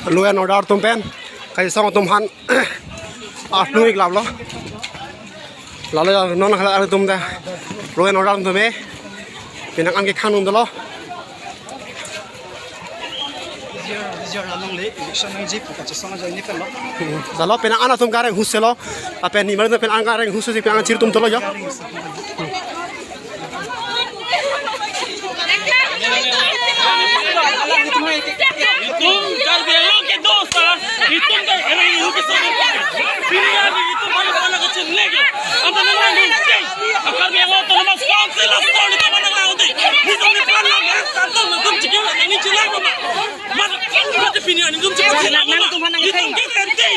Lu en order tum pen kai song tum han nu ik lam lo lalu non khala tum da lu en order tum me pinang an ke khanum da lo Dalo penang ana tum gareng huselo apen ni mar penang gareng husu si penang cir tum tolo yo Itum kal belong ke dosa itum ka era ihu ke sana pilihan itu mana kecil lagi anda nang ngomong akar dia mau tolong sponsor lah stone itu mana ngomong itum ni pernah kantor mentum cikgu ini cilang mana pilihan itum cikgu itum kita nanti